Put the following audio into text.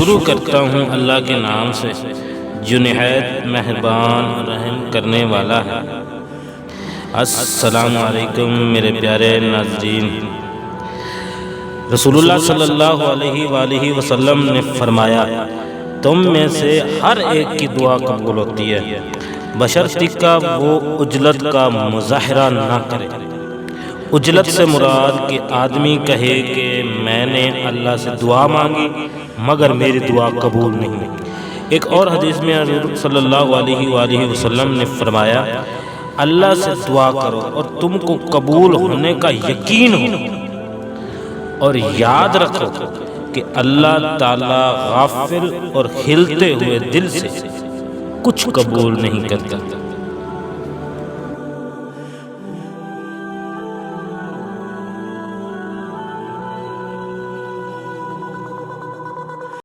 شروع کرتا ہوں اللہ کے نام سے جو نہایت مہربان رحم کرنے والا ہے۔ السلام علیکم میرے پیارے ناظرین۔ رسول اللہ صلی اللہ علیہ وآلہ وسلم نے فرمایا، تم میں سے ہر ایک کی دعا قبول ہوتی ہے بشرطیکہ کہ وہ عجلت کا مظاہرہ نہ کرے۔ عجلت سے مراد کہ آدمی کہے کہ میں نے اللہ سے دعا مانگی مگر میری دعا قبول نہیں۔ ایک اور حدیث میں حضور صلی اللہ علیہ وآلہ وسلم نے فرمایا، اللہ سے دعا کرو اور تم کو قبول ہونے کا یقین ہو، اور یاد رکھو کہ اللہ تعالی غافل اور ہلتے ہوئے دل سے کچھ قبول نہیں کرتا۔